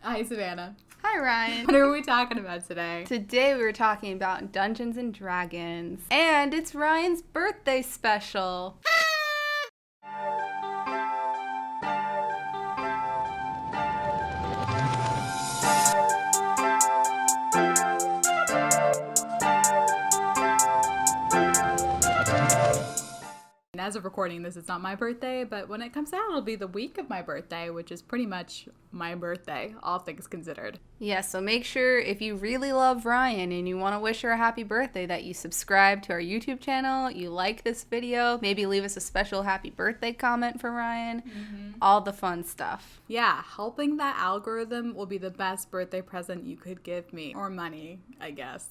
Hi, Savannah. Hi, Ryan. What are we talking about today? Today we were talking about Dungeons and Dragons, and it's Ryan's birthday special. As of recording this, it's not my birthday, but when it comes out, it'll be the week of my birthday, which is pretty much my birthday, all things considered. Yeah, so make sure if you really love Ryan and you want to wish her a happy birthday that you subscribe to our YouTube channel, you like this video, maybe leave us a special happy birthday comment for Ryan, all the fun stuff. Yeah, helping that algorithm will be the best birthday present you could give me. Or money, I guess.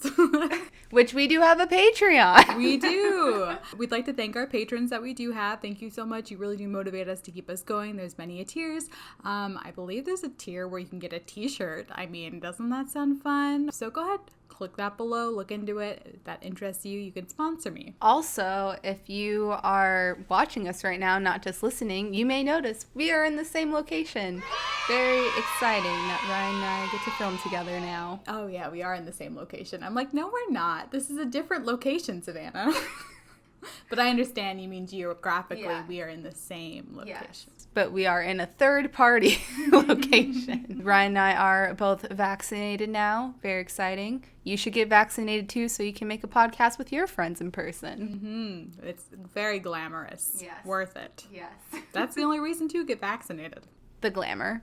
Which we do have a Patreon. We do. We'd like to thank our patrons that we do have. Thank you so much. You really do motivate us to keep us going. There's many tiers. I believe there's a tier where you can get a t-shirt. I mean, doesn't that sound fun? So go ahead, click that below, look into it. If that interests you, you can sponsor me. Also, if you are watching us right now, not just listening, you may notice we are in the same location. Very exciting that Ryan and I get to film together now. Oh yeah, we are in the same location. I'm like, no, we're not. This is a different location, Savannah. But I understand you mean geographically we are in the same location. Yes. But we are in a third-party location. Ryan and I are both vaccinated now. Very exciting. You should get vaccinated too so you can make a podcast with your friends in person. Mm-hmm. It's very glamorous. Yes. Worth it. Yes. That's the only reason to get vaccinated. The glamour.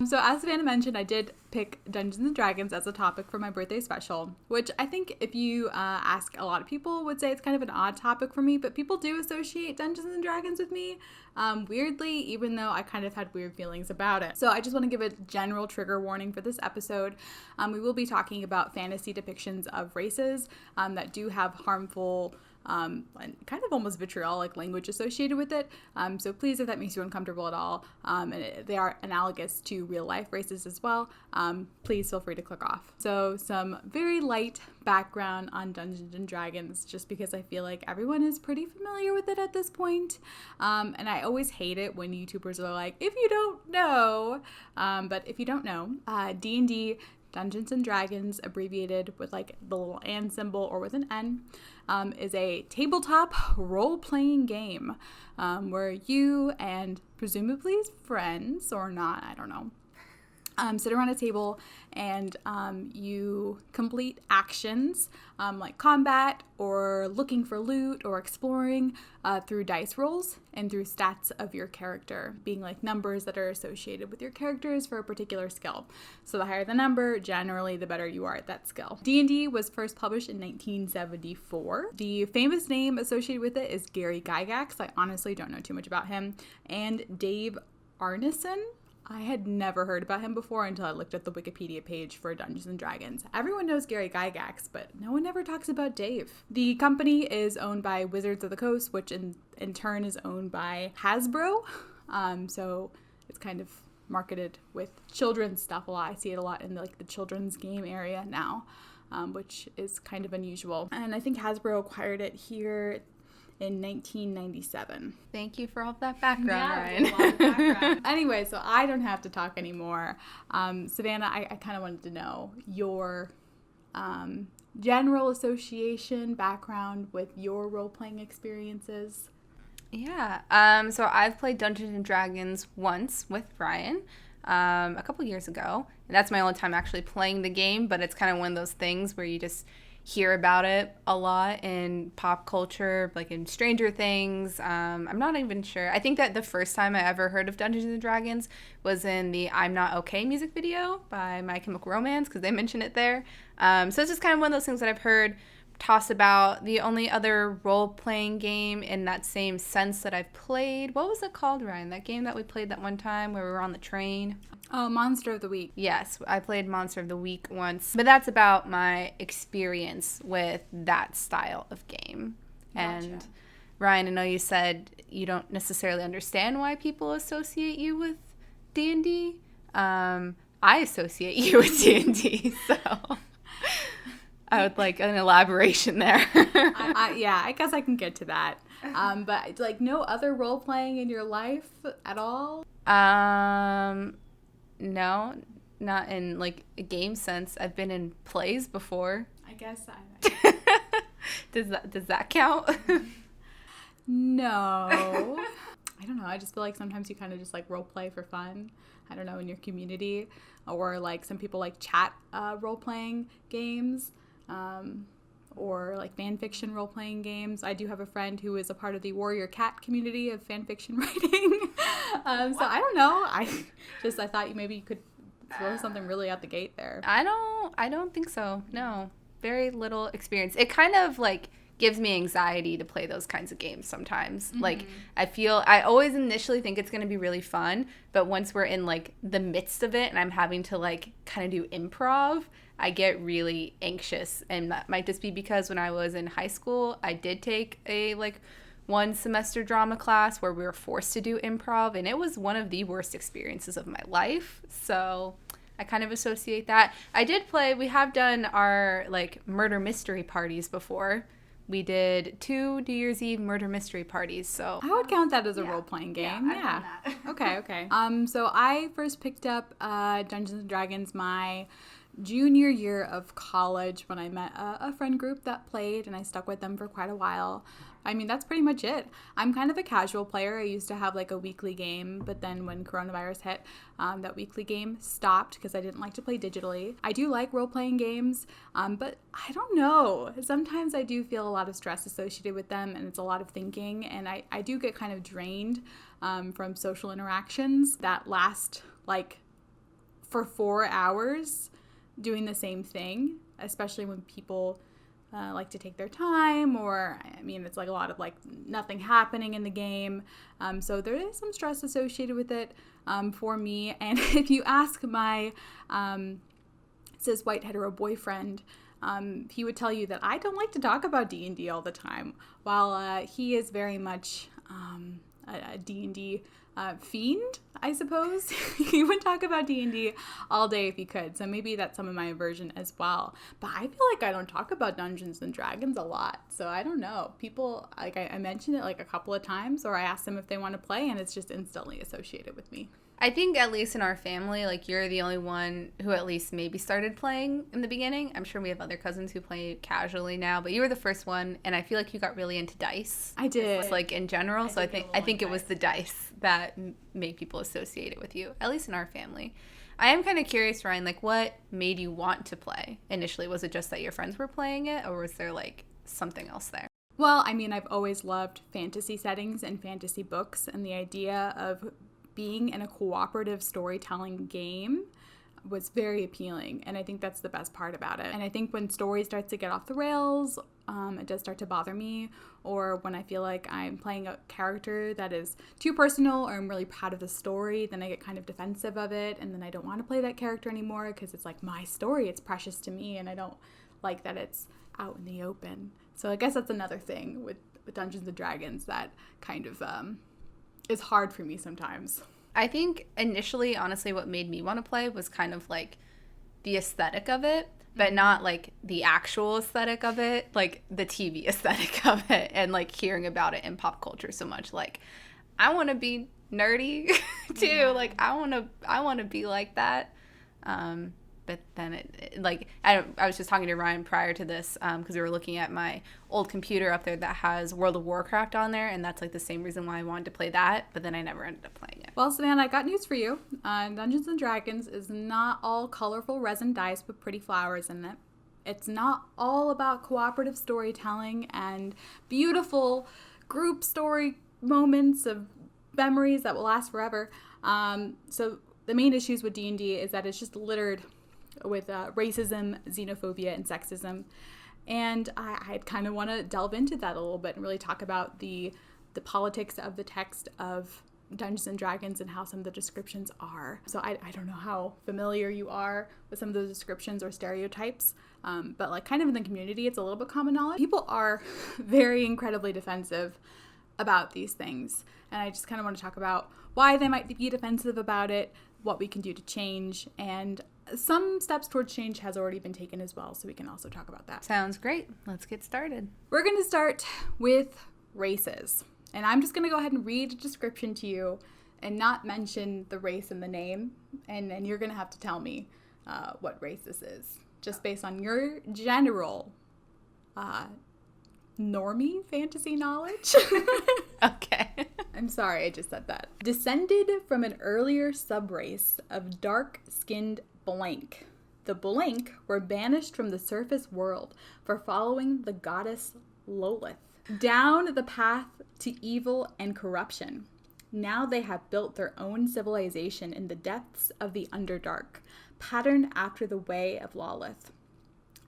So as Savannah mentioned, I did pick Dungeons and Dragons as a topic for my birthday special, which I think if you ask a lot of people would say it's kind of an odd topic for me, but people do associate Dungeons and Dragons with me, weirdly, even though I kind of had weird feelings about it. So I just want to give a general trigger warning for this episode. We will be talking about fantasy depictions of races that do have harmful and kind of almost vitriolic language associated with it. So please, if that makes you uncomfortable at all, and they are analogous to real life races as well, please feel free to click off. So some very light background on Dungeons and Dragons, just because I feel like everyone is pretty familiar with it at this point. And I always hate it when YouTubers are like, if you don't know, but if you don't know, D&D, Dungeons and Dragons, abbreviated with like the little and symbol or with an N, is a tabletop role-playing game where you and presumably friends or not, I don't know, sit around a table and you complete actions like combat or looking for loot or exploring through dice rolls and through stats of your character, being like numbers that are associated with your characters for a particular skill. So the higher the number, generally the better you are at that skill. D&D was first published in 1974. The famous name associated with it is Gary Gygax. I honestly don't know too much about him. And Dave Arneson. I had never heard about him before until I looked at the Wikipedia page for Dungeons & Dragons. Everyone knows Gary Gygax, but no one ever talks about Dave. The company is owned by Wizards of the Coast, which in turn is owned by Hasbro. So it's kind of marketed with children's stuff a lot. I see it a lot in the children's game area now, which is kind of unusual. And I think Hasbro acquired it here in 1997. Thank you for all of that background, Ryan. A lot of background. Anyway, so I don't have to talk anymore. Savannah, I kind of wanted to know your general association background with your role-playing experiences. Yeah. So I've played Dungeons and Dragons once with Ryan a couple years ago. And that's my only time actually playing the game, but it's kind of one of those things where you just hear about it a lot in pop culture, like in Stranger Things. I'm not even sure. I think that the first time I ever heard of Dungeons and Dragons was in the I'm Not Okay music video by My Chemical Romance, because they mention it there. So it's just kind of one of those things that I've heard tossed about. The only other role-playing game in that same sense that I've played, what was it called, Ryan? That game that we played that one time where we were on the train? Oh, Monster of the Week. Yes, I played Monster of the Week once. But that's about my experience with that style of game. Gotcha. And Ryan, I know you said you don't necessarily understand why people associate you with D&D. I associate you with D&D, so I would like an elaboration there. I guess I can get to that. But like no other role playing in your life at all? No, not in like a game sense. I've been in plays before. I guess Does that count? No. I don't know. I just feel like sometimes you kind of just like role play for fun. I don't know, in your community, or like some people like chat role playing games, or like fan fiction role playing games. I do have a friend who is a part of the Warrior Cat community of fan fiction writing. So I don't know. I thought maybe you could throw something really out the gate there. I don't think so. No, very little experience. It kind of like gives me anxiety to play those kinds of games sometimes. Mm-hmm. Like I always initially think it's going to be really fun, but once we're in like the midst of it and I'm having to like kind of do improv, I get really anxious. And that might just be because when I was in high school, I did take a like 1 semester drama class where we were forced to do improv, and it was one of the worst experiences of my life. So I kind of associate that. We have done our like murder mystery parties before. We did 2 New Year's Eve murder mystery parties, so I would count that as a role-playing game. Yeah. Okay. So I first picked up Dungeons and Dragons my junior year of college when I met a friend group that played, and I stuck with them for quite a while. I mean, that's pretty much it. I'm kind of a casual player. I used to have like a weekly game, but then when coronavirus hit, that weekly game stopped because I didn't like to play digitally. I do like role-playing games, but I don't know. Sometimes I do feel a lot of stress associated with them, and it's a lot of thinking, and I do get kind of drained from social interactions that last like for 4 hours doing the same thing, especially when people like to take their time, or I mean, it's like a lot of like nothing happening in the game. So there is some stress associated with it for me. And if you ask my cis white hetero boyfriend, he would tell you that I don't like to talk about D&D all the time, while he is very much a D&D fiend, I suppose. He would talk about D&D all day if he could, so maybe that's some of my aversion as well. But I feel like I don't talk about Dungeons and Dragons a lot, so I don't know. People, like I mentioned it like a couple of times, or I ask them if they want to play, and it's just instantly associated with me. I think at least in our family, like you're the only one who at least maybe started playing in the beginning. I'm sure we have other cousins who play casually now, but you were the first one, and I feel like you got really into dice. I did. Just, like in general, so I think it was the dice that made people associate it with you, at least in our family. I am kind of curious, Ryan, like what made you want to play initially? Was it just that your friends were playing it, or was there like something else there? Well, I mean, I've always loved fantasy settings and fantasy books, and the idea of being in a cooperative storytelling game was very appealing, and I think that's the best part about it. And I think when story starts to get off the rails, it does start to bother me, or when I feel like I'm playing a character that is too personal, or I'm really proud of the story, then I get kind of defensive of it, and then I don't want to play that character anymore because it's like my story, it's precious to me, and I don't like that it's out in the open. So I guess that's another thing with Dungeons and Dragons that kind of is hard for me sometimes. I think initially, honestly, what made me want to play was kind of like the aesthetic of it, but not like the actual aesthetic of it, like the TV aesthetic of it, and like hearing about it in pop culture so much. Like, I want to be nerdy too. Yeah. Like, I want to be like that. But then I was just talking to Ryan prior to this because we were looking at my old computer up there that has World of Warcraft on there, and that's like the same reason why I wanted to play that, but then I never ended up playing it. Well, Savannah, I got news for you. Dungeons and Dragons is not all colorful resin dice with pretty flowers in it. It's not all about cooperative storytelling and beautiful group story moments of memories that will last forever. So the main issues with D&D is that it's just littered with racism, xenophobia, and sexism. And I kind of want to delve into that a little bit and really talk about the politics of the text of Dungeons and Dragons and how some of the descriptions are. So I don't know how familiar you are with some of those descriptions or stereotypes, but like kind of in the community, it's a little bit common knowledge. People are very incredibly defensive about these things. And I just kind of want to talk about why they might be defensive about it, what we can do to change, and some steps towards change has already been taken as well, so we can also talk about that. Sounds great. Let's get started. We're going to start with races, and I'm just going to go ahead and read a description to you, and not mention the race in the name, and you're going to have to tell me what race this is, just based on your general normie fantasy knowledge. Okay. I'm sorry, I just said that. Descended from an earlier subrace of dark-skinned blank. The blank were banished from the surface world for following the goddess Lolith down the path to evil and corruption. Now they have built their own civilization in the depths of the Underdark, patterned after the way of Lolith.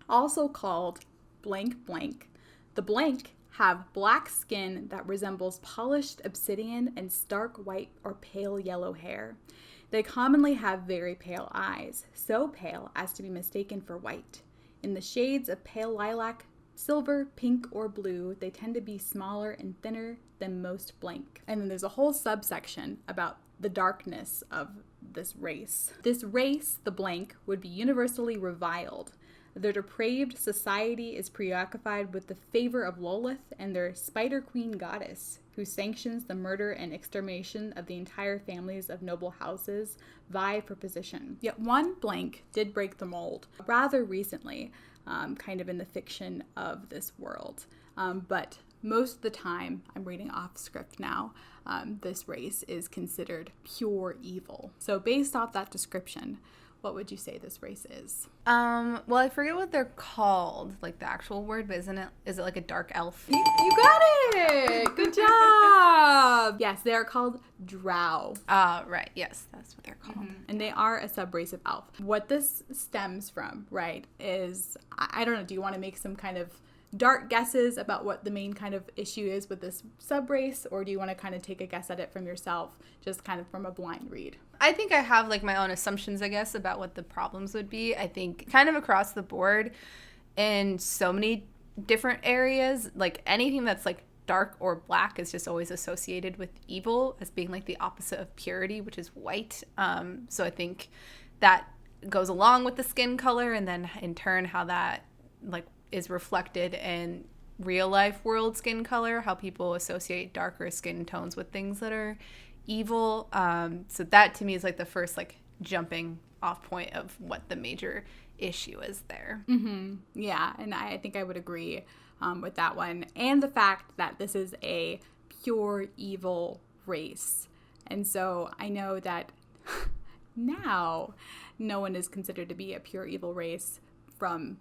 Also called blank blank. The blank have black skin that resembles polished obsidian and stark white or pale yellow hair. They commonly have very pale eyes, so pale as to be mistaken for white. In the shades of pale lilac, silver, pink, or blue, they tend to be smaller and thinner than most blank. And then there's a whole subsection about the darkness of this race. This race, the blank, would be universally reviled. Their depraved society is preoccupied with the favor of Lolith and their spider queen goddess, who sanctions the murder and extermination of the entire families of noble houses, vie for position. Yet one blank did break the mold rather recently, kind of in the fiction of this world. But most of the time, I'm reading off script now, this race is considered pure evil. So based off that description, what would you say this race is? Well, I forget what they're called, like the actual word, but is it like a dark elf? You got it! Good job! Yes, they are called drow. Right. Yes, that's what they're called. Mm-hmm. And they are a subrace of elf. What this stems from, right, is, I don't know, do you want to make some kind of dark guesses about what the main kind of issue is with this subrace, or do you want to kind of take a guess at it from yourself, just kind of from a blind read? I think I have like my own assumptions, I guess, about what the problems would be. I think kind of across the board in so many different areas, like anything that's like dark or black is just always associated with evil as being like the opposite of purity, which is white. So I think that goes along with the skin color, and then in turn how that like is reflected in real life world skin color, how people associate darker skin tones with things that are evil. So that to me is like the first like jumping off point of what the major issue is there. Mm-hmm. Yeah, and I think I would agree with that one. And the fact that this is a pure evil race. And so I know that now no one is considered to be a pure evil race from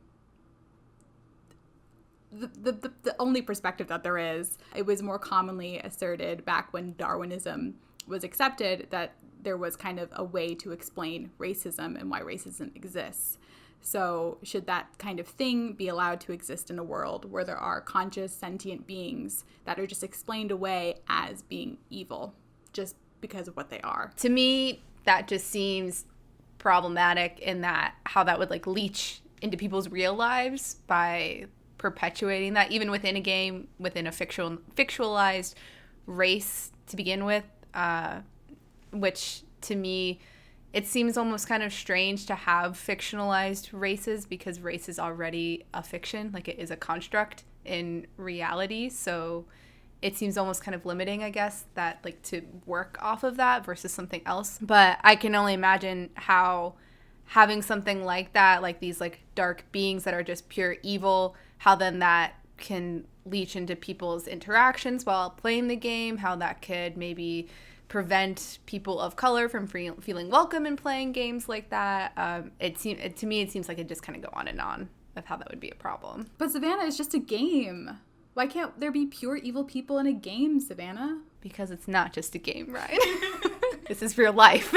the only perspective that there is. It was more commonly asserted back when Darwinism was accepted that there was kind of a way to explain racism and why racism exists. So should that kind of thing be allowed to exist in a world where there are conscious, sentient beings that are just explained away as being evil just because of what they are? To me, that just seems problematic in that how that would like leach into people's real lives by perpetuating that, even within a game, within a fictionalized race to begin with, which to me, it seems almost kind of strange to have fictionalized races because race is already a fiction, like it is a construct in reality. So it seems almost kind of limiting, I guess, that like to work off of that versus something else. But I can only imagine how having something like that, like these like dark beings that are just pure evil, how then that can leach into people's interactions while playing the game, how that could maybe prevent people of color from feeling welcome in playing games like that. To me, it seems like it just kind of go on and on of how that would be a problem. But Savanah, it's just a game. Why can't there be pure evil people in a game, Savanah? Because it's not just a game, right? This is real life.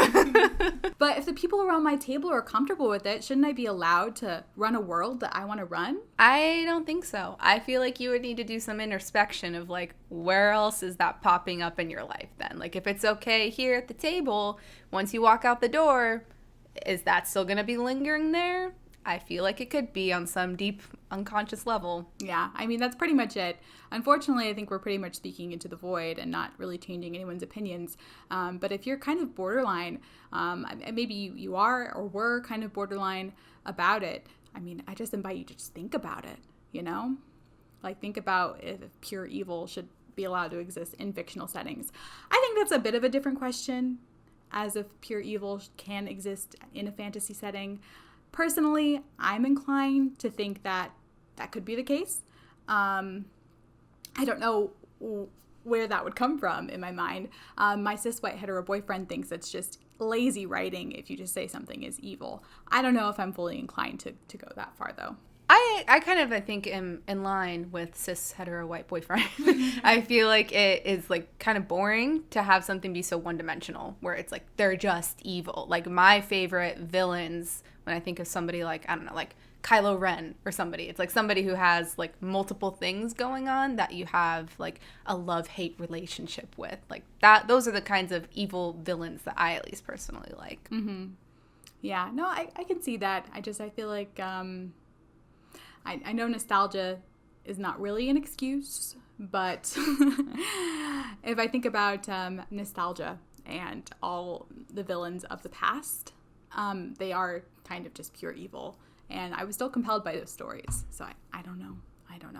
But if the people around my table are comfortable with it, shouldn't I be allowed to run a world that I want to run? I don't think so. I feel like you would need to do some introspection of like, where else is that popping up in your life then? Like if it's okay here at the table, once you walk out the door, is that still going to be lingering there? I feel like it could be on some deep unconscious level. Yeah, I mean, that's pretty much it. Unfortunately, I think we're pretty much speaking into the void and not really changing anyone's opinions. But if you're kind of borderline, maybe you are or were kind of borderline about it, I mean, I just invite you to just think about it, you know? Like, think about if pure evil should be allowed to exist in fictional settings. I think that's a bit of a different question, as if pure evil can exist in a fantasy setting. Personally, I'm inclined to think that that could be the case. I don't know where that would come from in my mind. My cis white hetero boyfriend thinks it's just lazy writing if you just say something is evil. I don't know if I'm fully inclined to go that far, though. I kind of, I think, am in line with cis hetero white boyfriend. I feel like it is like kind of boring to have something be so one-dimensional, where it's like they're just evil. Like my favorite villains, when I think of somebody like, I don't know, like Kylo Ren or somebody, it's like somebody who has like multiple things going on that you have like a love-hate relationship with. Like that, those are the kinds of evil villains that I at least personally like. Mm-hmm. Yeah, no, I can see that. I feel like I know nostalgia is not really an excuse, but if I think about nostalgia and all the villains of the past, they are kind of just pure evil. And I was still compelled by those stories. So I don't know.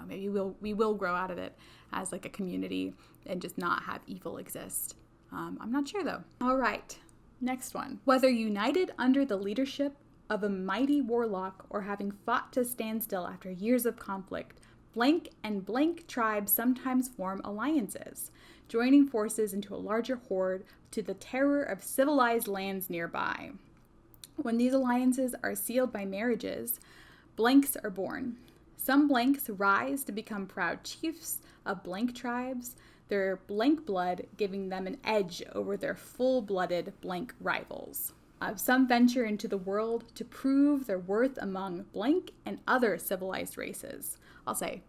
Maybe we will grow out of it as like a community and just not have evil exist. I'm not sure though. All right, next one. Whether united under the leadership of a mighty warlock or having fought to stand still after years of conflict, blank and blank tribes sometimes form alliances, joining forces into a larger horde to the terror of civilized lands nearby. When these alliances are sealed by marriages, blanks are born. Some blanks rise to become proud chiefs of blank tribes, their blank blood giving them an edge over their full-blooded blank rivals. Some venture into the world to prove their worth among blank and other civilized races. I'll say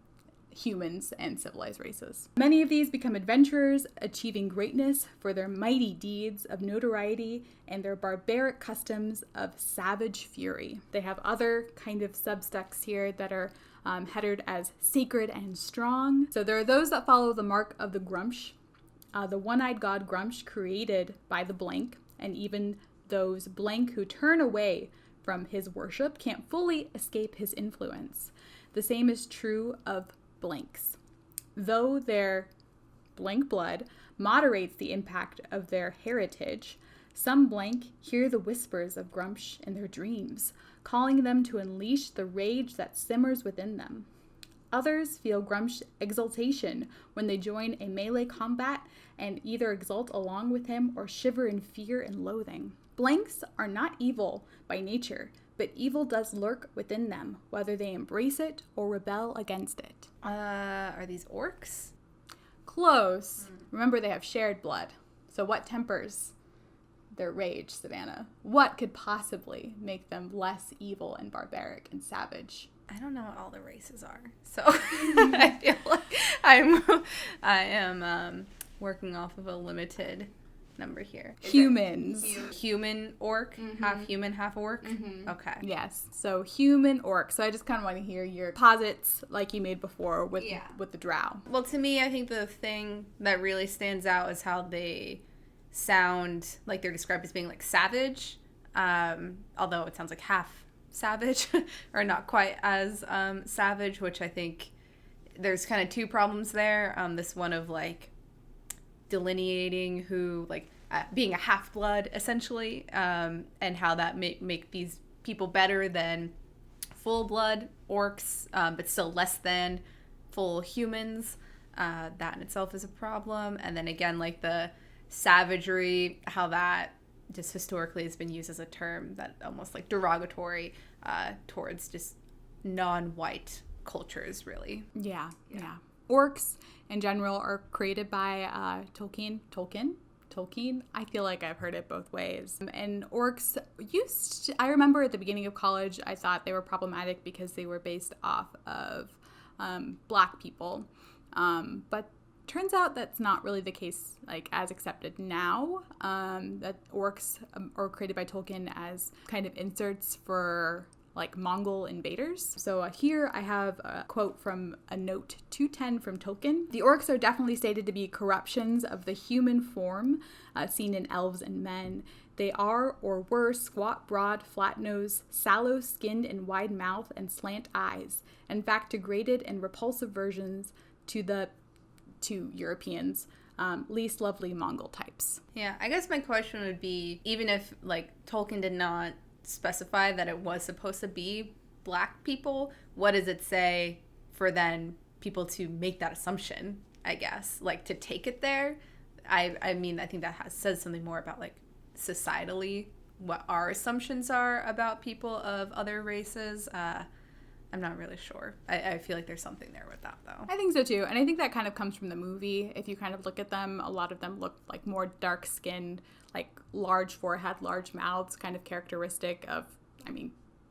humans and civilized races. Many of these become adventurers, achieving greatness for their mighty deeds of notoriety and their barbaric customs of savage fury. They have other kind of subsects here that are headed as sacred and strong. So there are those that follow the mark of the Grumsh, the one-eyed god Grumsh created by the blank, and even those blank who turn away from his worship can't fully escape his influence. The same is true of blanks. Though their blank blood moderates the impact of their heritage, some blank hear the whispers of Grumsh in their dreams, calling them to unleash the rage that simmers within them. Others feel Grumsh's exultation when they join a melee combat and either exult along with him or shiver in fear and loathing. Blanks are not evil by nature, but evil does lurk within them, whether they embrace it or rebel against it. Are these orcs? Close. Remember, they have shared blood. So what tempers their rage, Savannah? What could possibly make them less evil and barbaric and savage? I don't know what all the races are, so I feel like I am working off of a limited number here. Humans. Human orc, half human, half orc? Okay. Yes. So human orc. So I just kind of want to hear your posits like you made before with the drow. Well, to me, I think the thing that really stands out is how they sound like they're described as being like savage, although it sounds like half savage or not quite as savage, which I think there's kind of two problems there. This one of like delineating who like being a half-blood essentially, and how that make these people better than full-blood orcs, but still less than full humans. That in itself is a problem. And then again, like the savagery, how that just historically has been used as a term that almost like derogatory towards just non-white cultures, really. Yeah. Orcs in general are created by Tolkien. I feel like I've heard it both ways. And orcs I remember at the beginning of college, I thought they were problematic because they were based off of Black people. But turns out that's not really the case, like as accepted now, that orcs are created by Tolkien as kind of inserts for like Mongol invaders. So here I have a quote from a note 210 from Tolkien. The orcs are definitely stated to be corruptions of the human form seen in elves and men. They are or were squat, broad, flat-nosed, sallow-skinned and wide mouth and slant eyes. In fact, degraded and repulsive versions to the to Europeans, least lovely Mongol types. Yeah, I guess my question would be, even if, like, Tolkien did not specify that it was supposed to be black people, what does it say for then people to make that assumption, I guess? Like, to take it there? I mean, I think that says something more about, like, societally, what our assumptions are about people of other races. I'm not really sure. I feel like there's something there with that, though. I think so, too. And I think that kind of comes from the movie. If you kind of look at them, a lot of them look like more dark-skinned, like large forehead, large mouths, kind of characteristic of,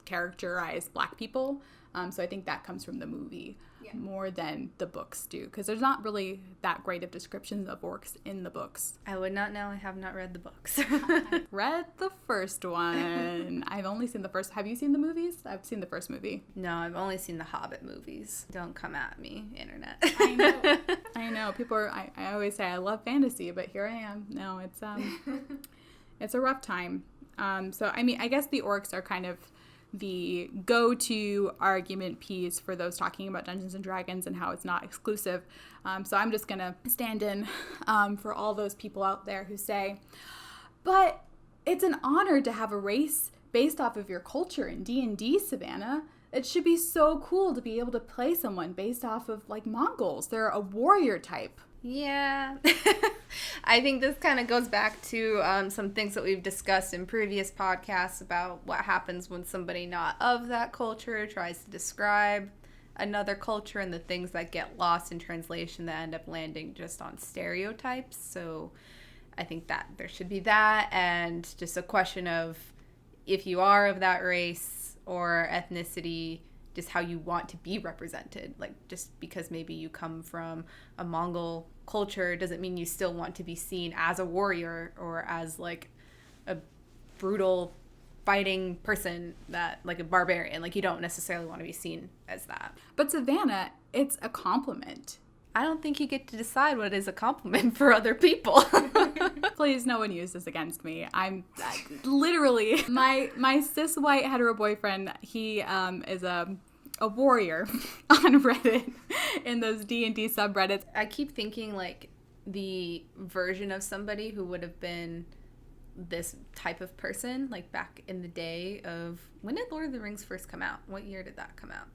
characterized black people. So I think that comes from the movie more than the books do, because there's not really that great of descriptions of orcs in the books. I would not know. I have not read the books. I've read the first one. I've only seen the first. Have you seen the movies? I've seen the first movie. No, I've only seen the Hobbit movies. Don't come at me, internet. I know. People are. I always say I love fantasy, but here I am. No, it's it's a rough time. So I guess the orcs are kind of the go-to argument piece for those talking about Dungeons and Dragons and how it's not exclusive. So I'm just gonna stand in for all those people out there who say, but it's an honor to have a race based off of your culture in D&D, Savanah. It should be so cool to be able to play someone based off of, like, Mongols. They're a warrior type. Yeah. I think this kind of goes back to some things that we've discussed in previous podcasts about what happens when somebody not of that culture tries to describe another culture, and the things that get lost in translation that end up landing just on stereotypes. So I think that there should be that, and just a question of, if you are of that race or ethnicity, just how you want to be represented. Like, just because maybe you come from a Mongol culture doesn't mean you still want to be seen as a warrior or as, like, a brutal fighting person, that, like, a barbarian. Like, you don't necessarily want to be seen as that. But Savanah, it's a compliment. I don't think you get to decide what is a compliment for other people. Please, no one use this against me. I'm literally, my cis white hetero boyfriend, he is a warrior on Reddit in those D&D subreddits. I keep thinking, like, the version of somebody who would have been this type of person, like, back in the day of, when did Lord of the Rings first come out? What year did that come out?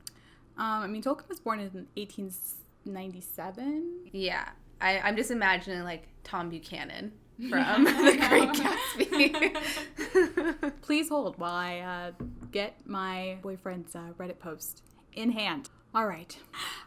Tolkien was born in 1897. Yeah. I'm just imagining, like, Tom Buchanan from The Great Gatsby. Please hold while I get my boyfriend's Reddit post in hand. All right.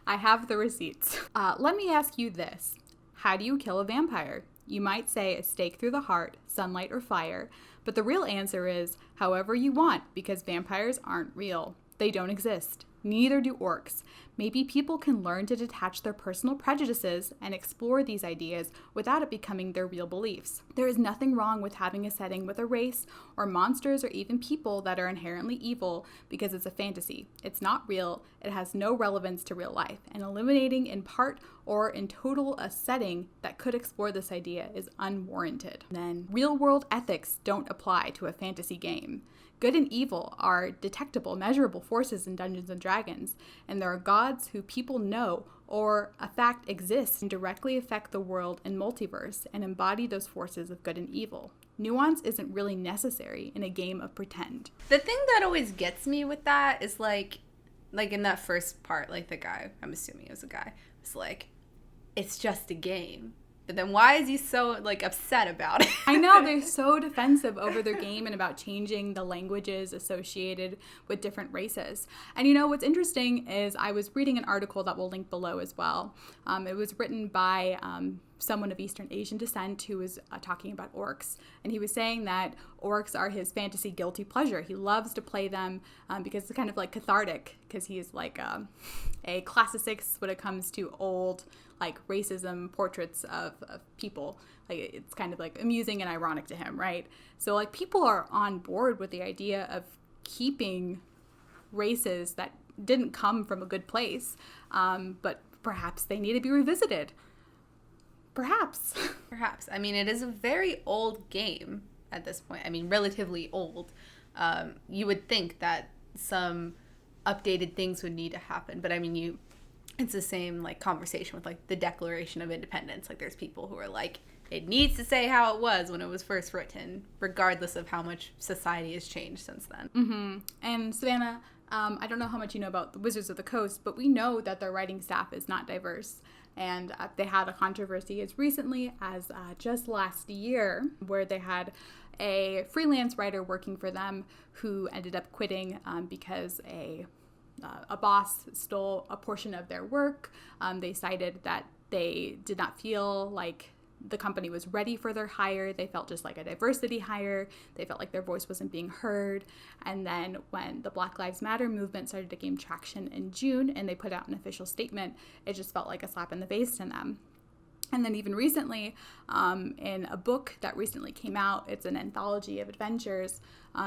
I have the receipts. Let me ask you this. How do you kill a vampire? You might say a stake through the heart, sunlight, or fire, but the real answer is however you want, because vampires aren't real. They don't exist. Neither do orcs. Maybe people can learn to detach their personal prejudices and explore these ideas without it becoming their real beliefs. There is nothing wrong with having a setting with a race or monsters or even people that are inherently evil because it's a fantasy. It's not real, it has no relevance to real life, and eliminating in part or in total a setting that could explore this idea is unwarranted. Then, real-world ethics don't apply to a fantasy game. Good and evil are detectable, measurable forces in Dungeons and Dragons, and there are gods who people know or a fact exists and directly affect the world and multiverse and embody those forces of good and evil. Nuance isn't really necessary in a game of pretend. The thing that always gets me with that is, like in that first part, like, the guy, I'm assuming it was a guy, was like, it's just a game. But then why is he so, like, upset about it? I know, they're so defensive over their game and about changing the languages associated with different races. And, you know, what's interesting is I was reading an article that we'll link below as well. It was written by someone of Eastern Asian descent who was talking about orcs. And he was saying that orcs are his fantasy guilty pleasure. He loves to play them because it's kind of, like, cathartic, because he's, like, a classicist when it comes to old, like, racism portraits of people. Like, it's kind of, like, amusing and ironic to him, right? So, like, people are on board with the idea of keeping races that didn't come from a good place, but perhaps they need to be revisited. Perhaps. I mean, it is a very old game at this point. I mean, relatively old. You would think that some updated things would need to happen, but I mean, it's the same like conversation with like the Declaration of Independence. Like there's people who are like, it needs to say how it was when it was first written, regardless of how much society has changed since then. Mm-hmm. And Savanah, I don't know how much you know about the Wizards of the Coast, but we know that their writing staff is not diverse. And they had a controversy as recently as just last year, where they had a freelance writer working for them who ended up quitting because a boss stole a portion of their work. They cited that they did not feel like the company was ready for their hire. They felt just like a diversity hire. They felt like their voice wasn't being heard. And then when the Black Lives Matter movement started to gain traction in June and they put out an official statement, it just felt like a slap in the face to them. And then even recently, in a book that recently came out, it's an anthology of adventures,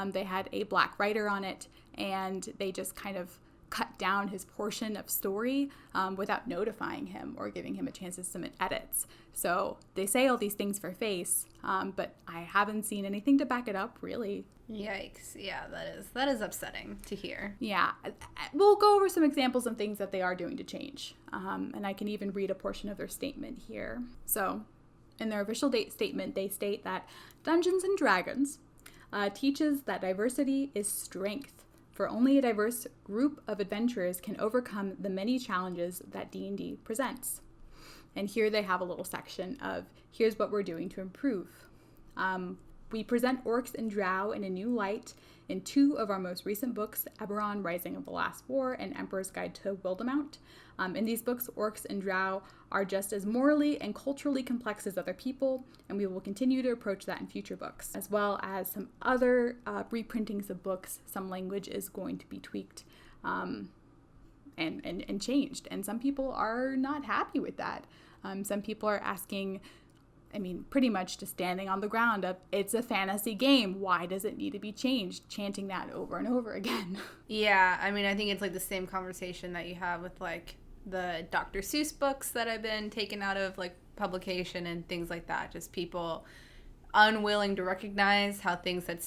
they had a Black writer on it, and they just kind of cut down his portion of story without notifying him or giving him a chance to submit edits. So they say all these things for face, but I haven't seen anything to back it up, really. Yikes. Yeah, that is upsetting to hear. Yeah. We'll go over some examples of things that they are doing to change. And I can even read a portion of their statement here. So in their official statement, they state that Dungeons and Dragons teaches that diversity is strength. For only a diverse group of adventurers can overcome the many challenges that D&D presents. And here they have a little section of, here's what we're doing to improve. We present orcs and drow in a new light in two of our most recent books, Eberron, Rising of the Last War, and Emperor's Guide to Wildemount. In these books, orcs and drow are just as morally and culturally complex as other people, and we will continue to approach that in future books, as well as some other reprintings of books. Some language is going to be tweaked and changed, and some people are not happy with that. Some people are asking, pretty much just standing on the ground of, it's a fantasy game, why does it need to be changed? Chanting that over and over again. Yeah, I think it's like the same conversation that you have with like the Dr. Seuss books that have been taken out of like publication and things like that. Just people unwilling to recognize how things that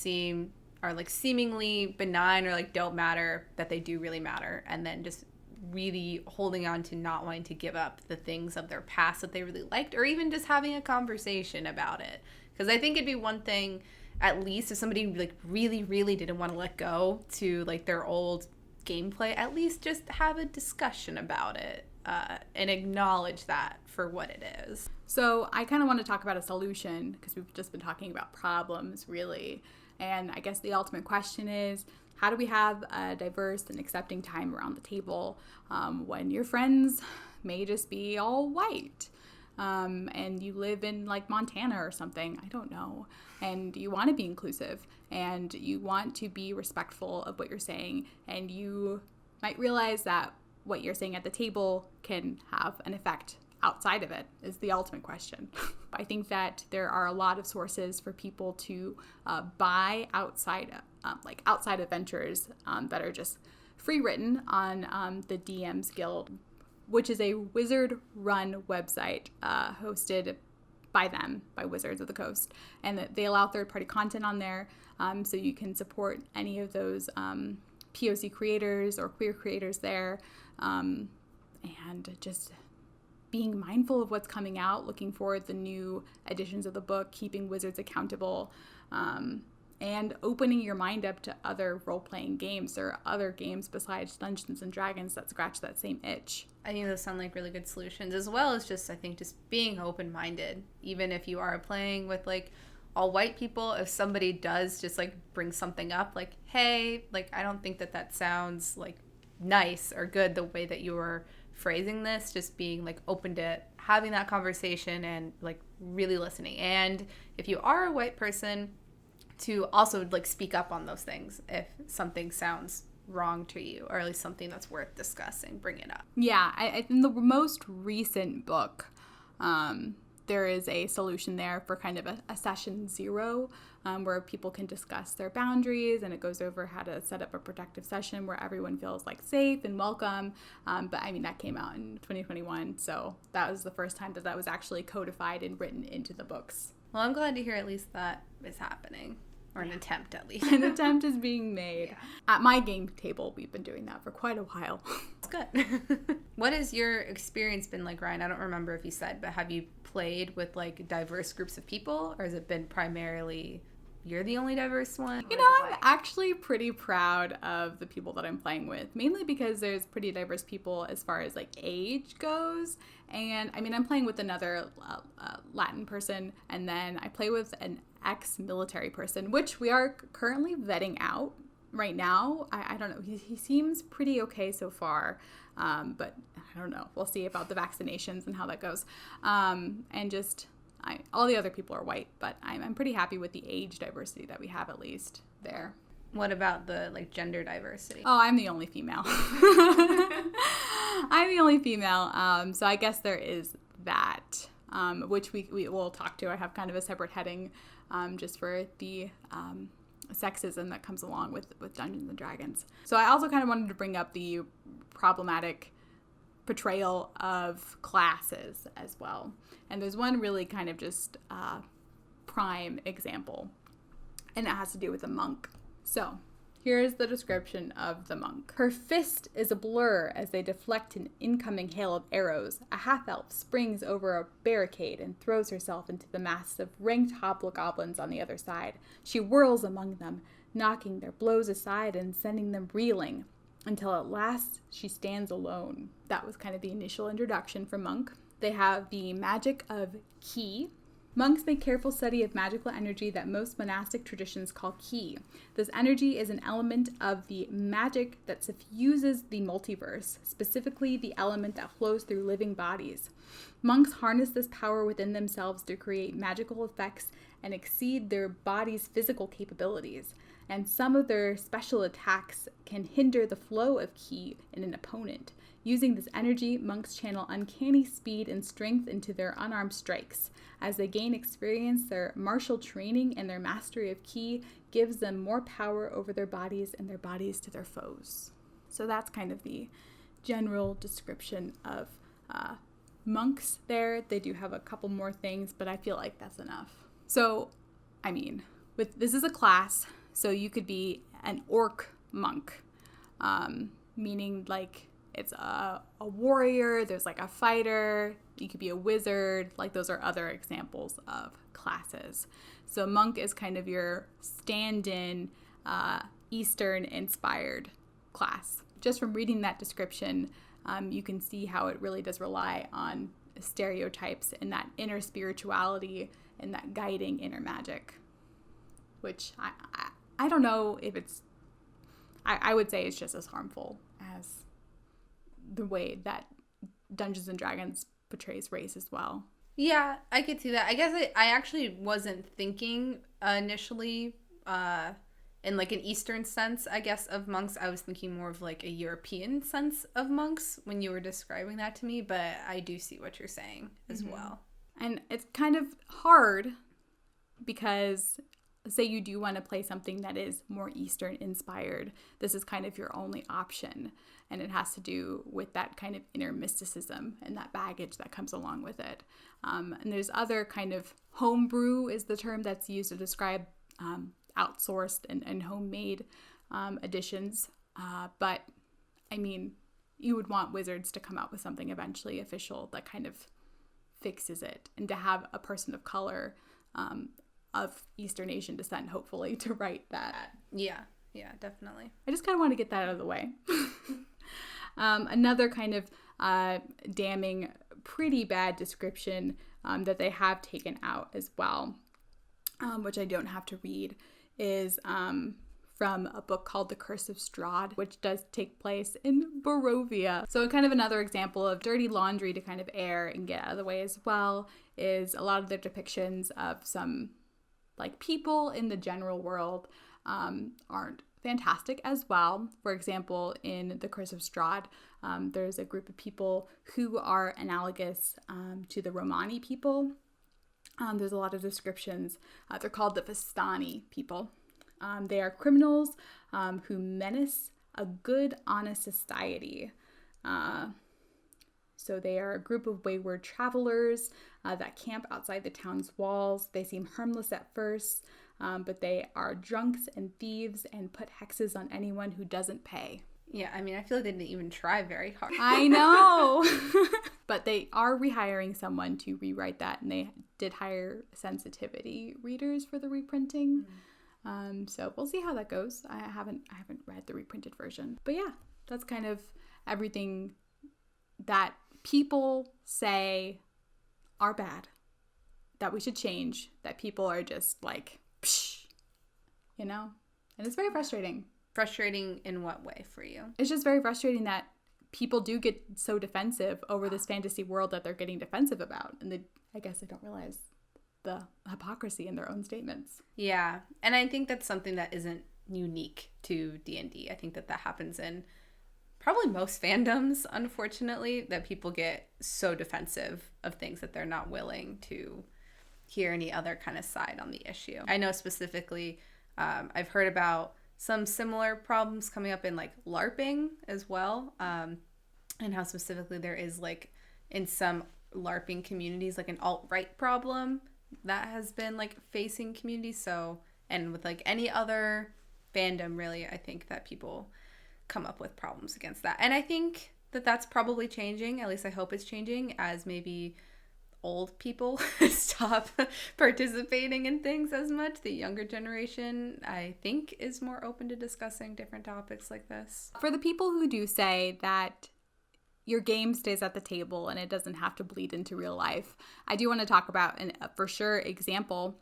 are like seemingly benign or like don't matter, that they do really matter, and then just really holding on to not wanting to give up the things of their past that they really liked, or even just having a conversation about it. Because I think it'd be one thing, at least if somebody like really, really didn't want to let go to like their old gameplay, at least just have a discussion about it and acknowledge that for what it is. So I kind of want to talk about a solution, because we've just been talking about problems, really. And I guess the ultimate question is, how do we have a diverse and accepting time around the table when your friends may just be all white and you live in like Montana or something, I don't know, and you want to be inclusive and you want to be respectful of what you're saying, and you might realize that what you're saying at the table can have an effect outside of it, is the ultimate question. I think that there are a lot of sources for people to buy outside adventures that are just free written on the DM's Guild, which is a wizard-run website hosted by Wizards of the Coast, and they allow third-party content on there, so you can support any of those POC creators or queer creators there, and just being mindful of what's coming out, looking for the new editions of the book, keeping Wizards accountable, and opening your mind up to other role-playing games. There are other games besides Dungeons & Dragons that scratch that same itch. I think those sound like really good solutions, as well as just, I think, just being open-minded. Even if you are playing with, like, all white people, if somebody does just, like, bring something up, like, hey, like, I don't think that sounds, like, nice or good the way that you were phrasing this, just being, like, open to having that conversation and, like, really listening. And if you are a white person, to also like speak up on those things if something sounds wrong to you, or at least something that's worth discussing, bring it up. Yeah, in the most recent book, there is a solution there for kind of a session 0, where people can discuss their boundaries, and it goes over how to set up a productive session where everyone feels like safe and welcome. But that came out in 2021, so that was the first time that was actually codified and written into the books. Well, I'm glad to hear at least that is happening. Or an attempt, at least. An attempt is being made. Yeah. At my game table, we've been doing that for quite a while. It's good. What has your experience been like, Ryan? I don't remember if you said, but have you played with, like, diverse groups of people? Or has it been primarily you're the only diverse one? You know, I'm actually pretty proud of the people that I'm playing with, mainly because there's pretty diverse people as far as, like, age goes. And, I mean, I'm playing with another Latin person, and then I play with an ex-military person, which we are currently vetting out right now. I don't know. He seems pretty okay so far, but I don't know. We'll see about the vaccinations and how that goes. And just... all the other people are white, but I'm pretty happy with the age diversity that we have, at least there. What about the, like, gender diversity? Oh, I'm the only female. I'm the only female. So I guess there is that, which we will talk to. I have kind of a separate heading just for the sexism that comes along with Dungeons and Dragons. So I also kind of wanted to bring up the problematic portrayal of classes as well. And there's one really kind of just prime example, and it has to do with a monk. So here's the description of the monk. Her fist is a blur as they deflect an incoming hail of arrows. A half-elf springs over a barricade and throws herself into the mass of ranked hobgoblins on the other side. She whirls among them, knocking their blows aside and sending them reeling, until at last she stands alone. That was kind of the initial introduction for monk. They have the magic of ki. Monks make careful study of magical energy that most monastic traditions call ki. This energy is an element of the magic that suffuses the multiverse, specifically the element that flows through living bodies. Monks harness this power within themselves to create magical effects and exceed their body's physical capabilities. And some of their special attacks can hinder the flow of ki in an opponent. Using this energy, monks channel uncanny speed and strength into their unarmed strikes. As they gain experience, their martial training and their mastery of ki gives them more power over their bodies and their bodies to their foes. So that's kind of the general description of monks there. They do have a couple more things, but I feel like that's enough. So, I mean, this is a class, so you could be an orc monk, meaning like it's a warrior, there's like a fighter, you could be a wizard, like those are other examples of classes. So monk is kind of your stand-in Eastern inspired class. Just from reading that description, you can see how it really does rely on stereotypes and that inner spirituality and that guiding inner magic, which I don't know if it's, I would say it's just as harmful as the way that Dungeons and Dragons portrays race as well. Yeah, I could see that. I guess I actually wasn't thinking initially in like an Eastern sense, I guess, of monks. I was thinking more of like a European sense of monks when you were describing that to me, but I do see what you're saying as well. And it's kind of hard because say you do want to play something that is more Eastern inspired, this is kind of your only option. And it has to do with that kind of inner mysticism and that baggage that comes along with it. And there's other kind of homebrew is the term that's used to describe outsourced and homemade editions. But I mean, you would want wizards to come out with something eventually official that kind of fixes it. And to have a person of color of Eastern Asian descent, hopefully, to write that. Yeah, definitely. I just kind of want to get that out of the way. Another kind of damning, pretty bad description that they have taken out as well, which I don't have to read, is from a book called The Curse of Strahd, which does take place in Barovia. So kind of another example of dirty laundry to kind of air and get out of the way as well is a lot of their depictions of some like people in the general world aren't fantastic as well. For example, in The Curse of Strahd, there's a group of people who are analogous to the Romani people. There's a lot of descriptions. They're called the Vistani people. They are criminals who menace a good, honest society. So they are a group of wayward travelers that camp outside the town's walls. They seem harmless at first, but they are drunks and thieves and put hexes on anyone who doesn't pay. Yeah, I mean, I feel like they didn't even try very hard. I know. But they are rehiring someone to rewrite that, and they did hire sensitivity readers for the reprinting. So we'll see how that goes. I haven't read the reprinted version. But yeah, that's kind of everything that people say are bad, that we should change, that people are just like, psh, you know? And it's very frustrating. Frustrating in what way for you? It's just very frustrating that people do get so defensive over this fantasy world that they're getting defensive about. And I guess they don't realize the hypocrisy in their own statements. Yeah. And I think that's something that isn't unique to D&D. I think that happens in probably most fandoms, unfortunately, that people get so defensive of things that they're not willing to hear any other kind of side on the issue. I know specifically, I've heard about some similar problems coming up in like LARPing as well, and how specifically there is like in some LARPing communities like an alt-right problem that has been like facing communities. So, and with like any other fandom, really, I think that people come up with problems against that. And I think that that's probably changing. At least I hope it's changing as maybe old people stop participating in things as much. The younger generation, I think, is more open to discussing different topics like this. For the people who do say that your game stays at the table and it doesn't have to bleed into real life, I do want to talk about a for sure example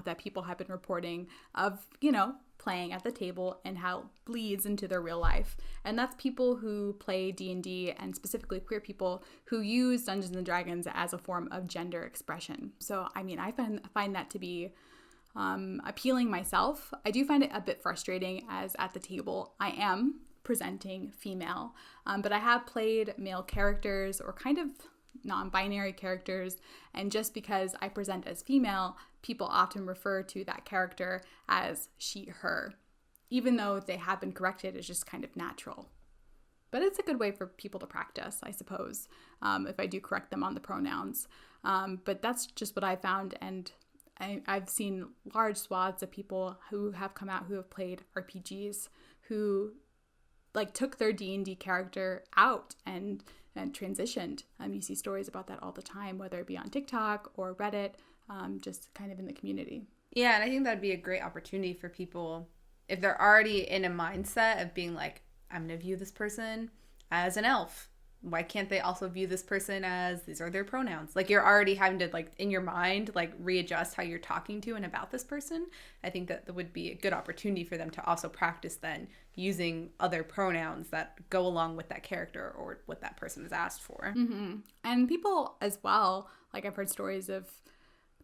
that people have been reporting of, you know, playing at the table and how it bleeds into their real life. And that's people who play D&D, and specifically queer people who use Dungeons and Dragons as a form of gender expression. So, I mean, I find that to be appealing myself. I do find it a bit frustrating as at the table I am presenting female, but I have played male characters or kind of non-binary characters, and just because I present as female, people often refer to that character as she, her, even though they have been corrected. It's just kind of natural. But it's a good way for people to practice, I suppose, if I do correct them on the pronouns. But that's just what I found, and I've seen large swaths of people who have come out who have played RPGs who like took their D&D character out and transitioned. You see stories about that all the time, whether it be on TikTok or Reddit, just kind of in the community. Yeah, and I think that'd be a great opportunity for people if they're already in a mindset of being like, I'm going to view this person as an elf. Why can't they also view this person as these are their pronouns? Like, you're already having to, like, in your mind, like, readjust how you're talking to and about this person. I think that would be a good opportunity for them to also practice then using other pronouns that go along with that character or what that person is asked for. Mm-hmm. And people as well, like, I've heard stories of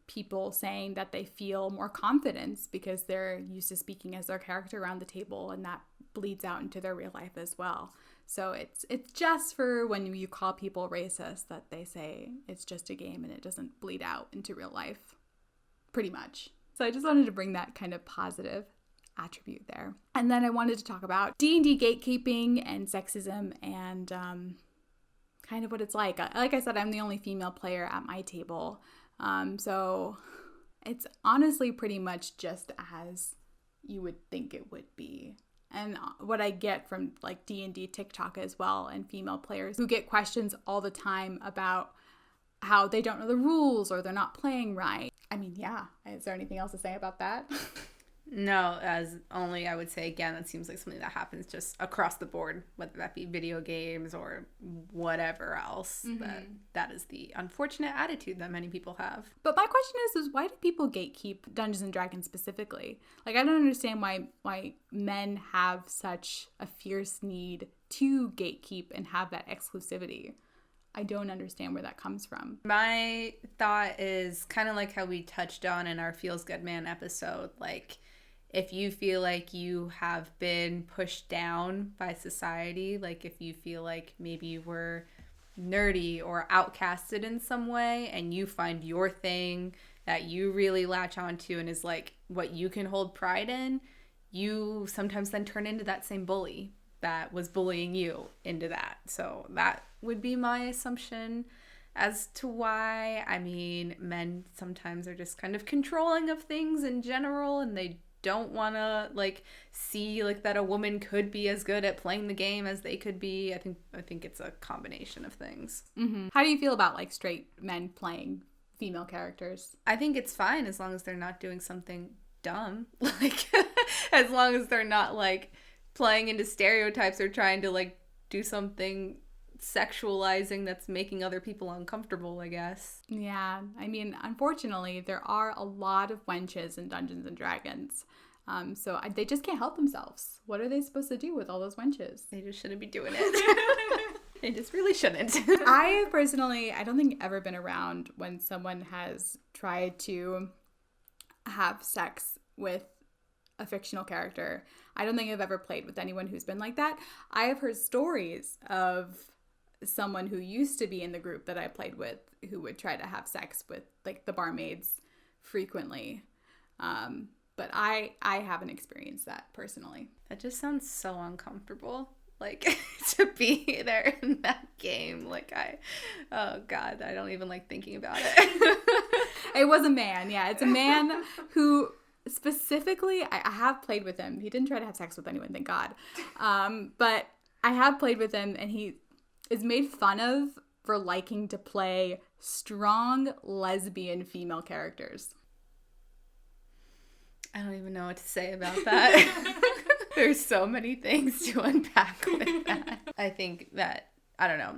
people saying that they feel more confidence because they're used to speaking as their character around the table, and that bleeds out into their real life as well. So it's just for when you call people racist that they say it's just a game and it doesn't bleed out into real life, pretty much. So I just wanted to bring that kind of positive attribute there. And then I wanted to talk about D&D gatekeeping and sexism and kind of what it's like. Like I said, I'm the only female player at my table. So it's honestly pretty much just as you would think it would be. And what I get from like D&D TikTok as well, and female players who get questions all the time about how they don't know the rules or they're not playing right. I mean, yeah. Is there anything else to say about that? No, as only I would say, again, that seems like something that happens just across the board, whether that be video games or whatever else. Mm-hmm. That is the unfortunate attitude that many people have. But my question is why do people gatekeep Dungeons and Dragons specifically? Like, I don't understand why men have such a fierce need to gatekeep and have that exclusivity. I don't understand where that comes from. My thought is kind of like how we touched on in our Feels Good Man episode, like, if you feel like you have been pushed down by society, like if you feel like maybe you were nerdy or outcasted in some way and you find your thing that you really latch onto and is like what you can hold pride in, you sometimes then turn into that same bully that was bullying you into that. So that would be my assumption as to why. I mean, men sometimes are just kind of controlling of things in general, and they don't want to like see like that a woman could be as good at playing the game as they could be. I think it's a combination of things. Mm-hmm. How do you feel about like straight men playing female characters? I think it's fine as long as they're not doing something dumb. Like as long as they're not like playing into stereotypes or trying to like do something sexualizing that's making other people uncomfortable, I guess. Yeah, I mean, unfortunately, there are a lot of wenches in Dungeons and Dragons. They just can't help themselves. What are they supposed to do with all those wenches? They just shouldn't be doing it. They just really shouldn't. I don't think I've ever been around when someone has tried to have sex with a fictional character. I don't think I've ever played with anyone who's been like that. I have heard stories of someone who used to be in the group that I played with who would try to have sex with like the barmaids frequently. But I haven't experienced that personally. That just sounds so uncomfortable. Like to be there in that game. Oh God, I don't even like thinking about it. It was a man. Yeah, it's a man who specifically, I have played with him. He didn't try to have sex with anyone, thank God. But I have played with him, and he is made fun of for liking to play strong lesbian female characters. I don't even know what to say about that. There's so many things to unpack with that. I think that, I don't know.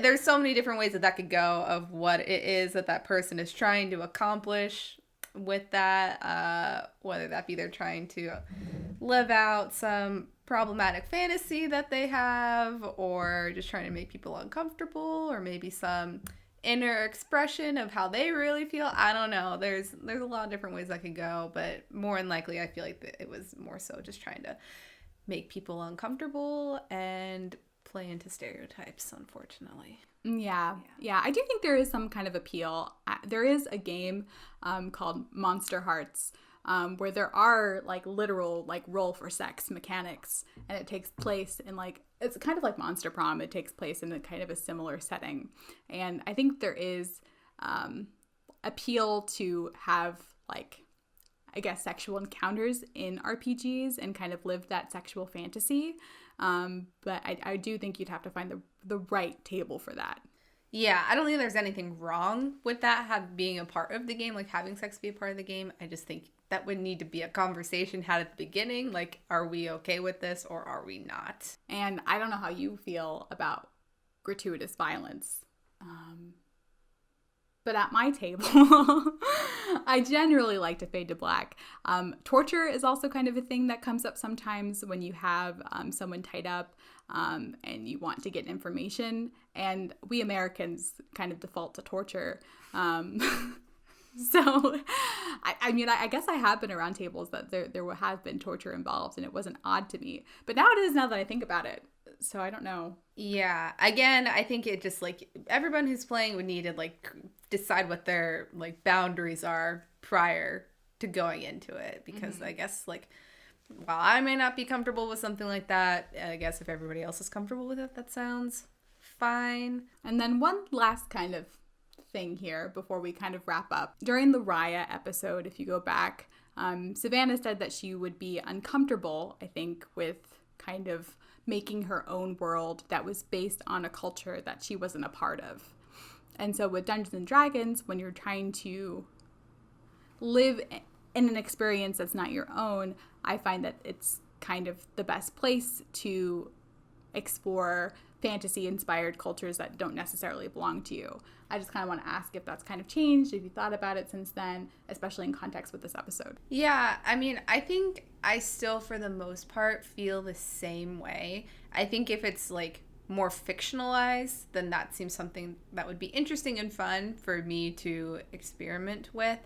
There's so many different ways that could go of what it is that person is trying to accomplish with that. Whether that be they're trying to live out some problematic fantasy that they have, or just trying to make people uncomfortable, or maybe some inner expression of how they really feel. I don't know. There's a lot of different ways that could go, but more than likely I feel like it was more so just trying to make people uncomfortable and play into stereotypes, unfortunately. Yeah. I do think there is some kind of appeal. There is a game called Monster Hearts where there are like literal like roll for sex mechanics, and it takes place in like, it's kind of like Monster Prom. It takes place in a kind of a similar setting, and I think there is appeal to have like, I guess, sexual encounters in RPGs and kind of live that sexual fantasy. But I do think you'd have to find the right table for that. Yeah, I don't think there's anything wrong with that being a part of the game, like having sex be a part of the game. I just think that would need to be a conversation had at the beginning. Like, are we okay with this or are we not? And I don't know how you feel about gratuitous violence. But at my table, I generally like to fade to black. Torture is also kind of a thing that comes up sometimes when you have someone tied up and you want to get information. And we Americans kind of default to torture. So, I mean, I guess I have been around tables that there have been torture involved, and it wasn't odd to me. But now it is, now that I think about it. So I don't know. Yeah. Again, I think it just like everyone who's playing would need to like decide what their like boundaries are prior to going into it. Because I guess like, while I may not be comfortable with something like that, I guess if everybody else is comfortable with it, that sounds fine. And then one last kind of thing here before we kind of wrap up. During the Raya episode, if you go back, Savanah said that she would be uncomfortable, I think, with kind of making her own world that was based on a culture that she wasn't a part of. And so with Dungeons and Dragons, when you're trying to live in an experience that's not your own, I find that it's kind of the best place to explore fantasy-inspired cultures that don't necessarily belong to you. I just kind of want to ask if that's kind of changed, if you thought about it since then, especially in context with this episode. Yeah, I mean, I think I still, for the most part, feel the same way. I think if it's, like, more fictionalized, then that seems something that would be interesting and fun for me to experiment with.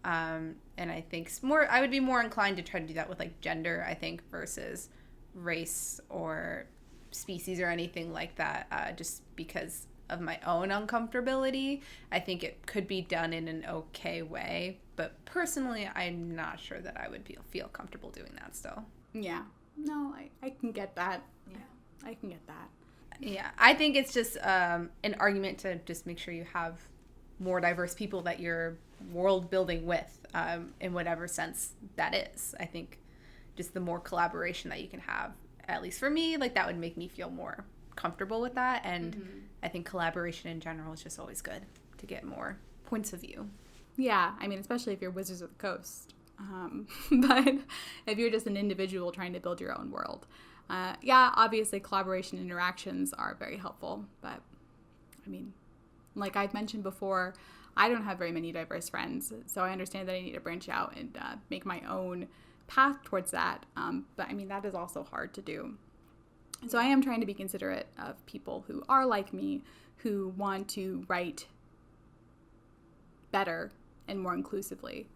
And I think I would be more inclined to try to do that with, like, gender, I think, versus race or species or anything like that, just because of my own uncomfortability. I think it could be done in an okay way, but personally I'm not sure that I would feel comfortable doing that still. Yeah, no, I can get that. Yeah, I can get that. Yeah, I think it's just an argument to just make sure you have more diverse people that you're world building with, in whatever sense that is. I think just the more collaboration that you can have, at least for me, like that would make me feel more comfortable with that. And I think collaboration in general is just always good to get more points of view. Yeah, I mean, especially if you're Wizards of the Coast. But if you're just an individual trying to build your own world, yeah, obviously collaboration interactions are very helpful. But I mean, like I've mentioned before, I don't have very many diverse friends, so I understand that I need to branch out and make my own path towards that. But I mean, that is also hard to do. So I am trying to be considerate of people who are like me, who want to write better and more inclusively.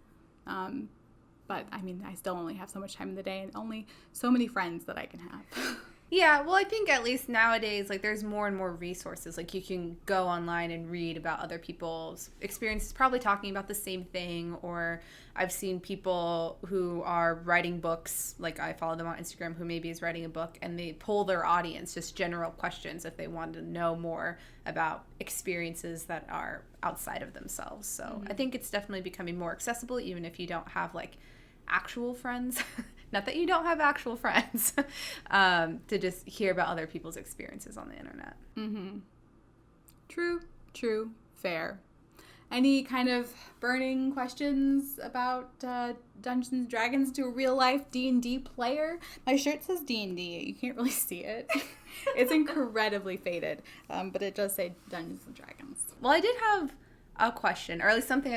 But I mean, I still only have so much time in the day and only so many friends that I can have. Yeah, well, I think at least nowadays, like, there's more and more resources. Like, you can go online and read about other people's experiences, probably talking about the same thing. Or I've seen people who are writing books, like I follow them on Instagram, who maybe is writing a book, and they poll their audience just general questions if they want to know more about experiences that are outside of themselves. So I think it's definitely becoming more accessible, even if you don't have, like, actual friends. Not that you don't have actual friends, to just hear about other people's experiences on the internet. True, fair. Any kind of burning questions about Dungeons and Dragons to a real life D&D player? My shirt says D&D. You can't really see it. It's incredibly faded, but it does say Dungeons and Dragons. Well, I did have a question, or at least something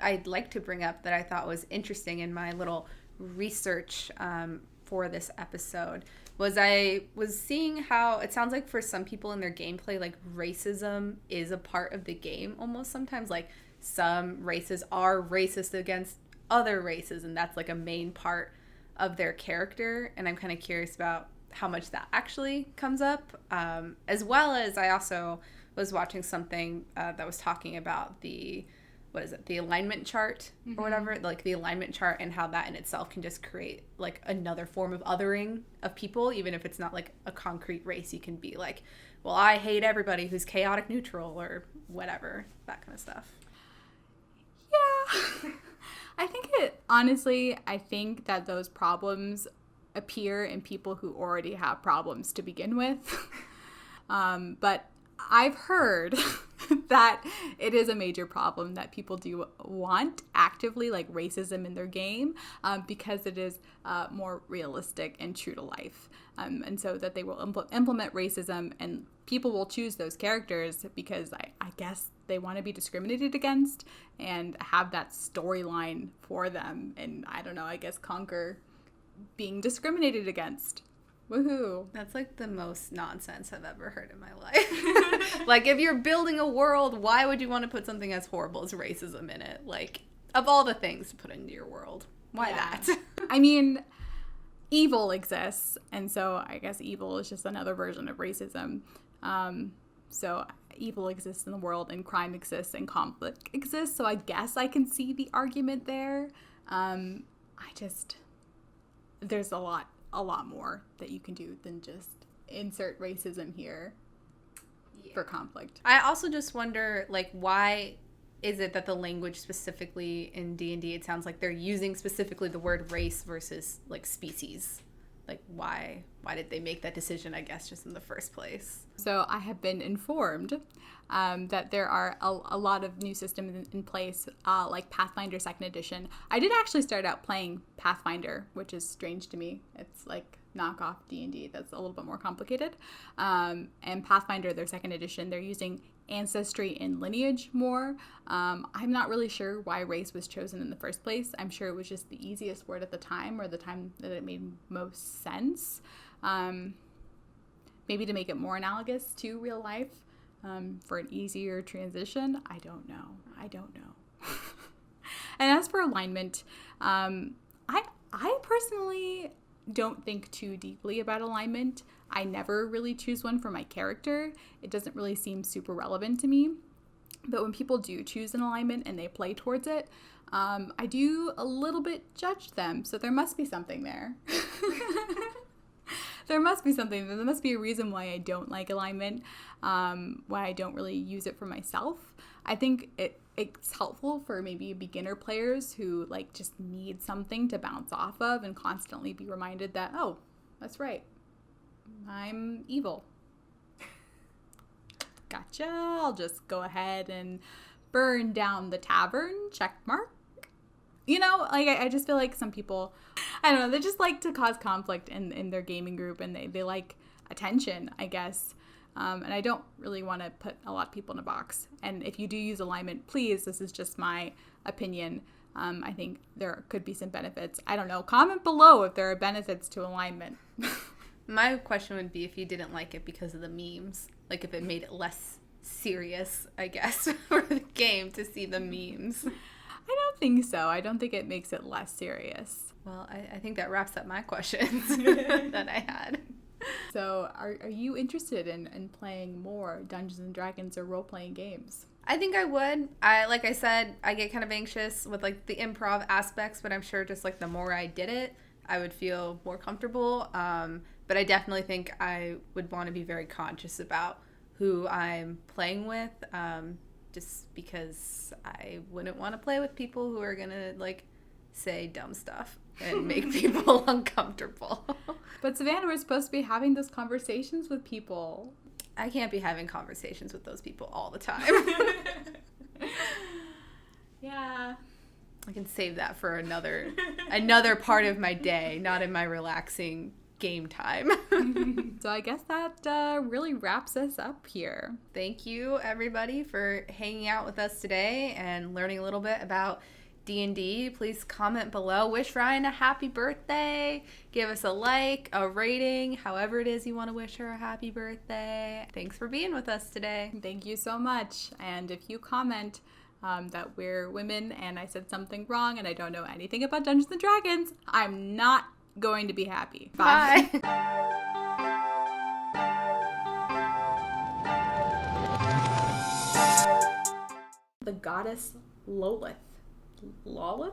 I'd like to bring up that I thought was interesting in my little research for this episode. I was seeing how it sounds like for some people in their gameplay, like, racism is a part of the game almost sometimes. Like, some races are racist against other races, and that's like a main part of their character. And I'm kind of curious about how much that actually comes up, as well as I also was watching something that was talking about the alignment chart or whatever, like the alignment chart, and how that in itself can just create like another form of othering of people, even if it's not like a concrete race. You can be like, well, I hate everybody who's chaotic neutral or whatever, that kind of stuff. Yeah. I think that those problems appear in people who already have problems to begin with. But I've heard that it is a major problem that people do want actively, like, racism in their game, because it is more realistic and true to life. And so that they will implement racism, and people will choose those characters because I guess they want to be discriminated against and have that storyline for them. And I don't know, I guess conquer being discriminated against. Woohoo. That's like the most nonsense I've ever heard in my life. Like, if you're building a world, why would you want to put something as horrible as racism in it? Like, of all the things to put into your world, why that? I mean, evil exists, and so I guess evil is just another version of racism. So evil exists in the world, and crime exists, and conflict exists, so I guess I can see the argument there. There's a lot more that you can do than just insert racism here for conflict. I also just wonder, like, why is it that the language specifically in D&D, it sounds like they're using specifically the word race versus, like, species? Like, why did they make that decision, I guess, just in the first place? So I have been informed that there are a lot of new systems in place, like Pathfinder 2nd Edition. I did actually start out playing Pathfinder, which is strange to me. It's like knockoff D&D that's a little bit more complicated. And Pathfinder, their 2nd Edition, they're using ancestry and lineage more. I'm not really sure why race was chosen in the first place. I'm sure it was just the easiest word at the time, or the time that it made most sense. Maybe to make it more analogous to real life, for an easier transition. I don't know. And as for alignment, I personally don't think too deeply about alignment. I never really choose one for my character. It doesn't really seem super relevant to me. But when people do choose an alignment and they play towards it, I do a little bit judge them. So there must be something there. There must be something. There must be a reason why I don't like alignment, why I don't really use it for myself. I think it's helpful for maybe beginner players who like just need something to bounce off of and constantly be reminded that, oh, that's right, I'm evil. Gotcha. I'll just go ahead and burn down the tavern, check mark. You know, like I just feel like some people, I don't know, they just like to cause conflict in their gaming group, and they like attention, I guess. And I don't really want to put a lot of people in a box. And if you do use alignment, please, this is just my opinion. I think there could be some benefits. I don't know. Comment below if there are benefits to alignment. My question would be if you didn't like it because of the memes. Like if it made it less serious, I guess, for the game to see the memes. I don't think so. I don't think it makes it less serious. Well, I think that wraps up my questions that I had. So are you interested in playing more Dungeons and Dragons or role-playing games? I think I would. Like I said, I get kind of anxious with like the improv aspects, but I'm sure just like the more I did it, I would feel more comfortable. But I definitely think I would want to be very conscious about who I'm playing with, just because I wouldn't want to play with people who are going to like say dumb stuff and make people uncomfortable. But Savanah, we're supposed to be having those conversations with people. I can't be having conversations with those people all the time. Yeah. I can save that for another part of my day, not in my relaxing game time. So I guess that really wraps us up here. Thank you, everybody, for hanging out with us today and learning a little bit about D&D. Please comment below. Wish Ryan a happy birthday. Give us a like, a rating, however it is you want to wish her a happy birthday. Thanks for being with us today. Thank you so much. And if you comment that we're women and I said something wrong and I don't know anything about Dungeons and Dragons, I'm not going to be happy. Bye. The goddess Lolith. Lolith?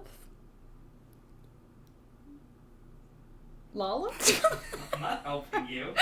Lolith? I'm not helping you.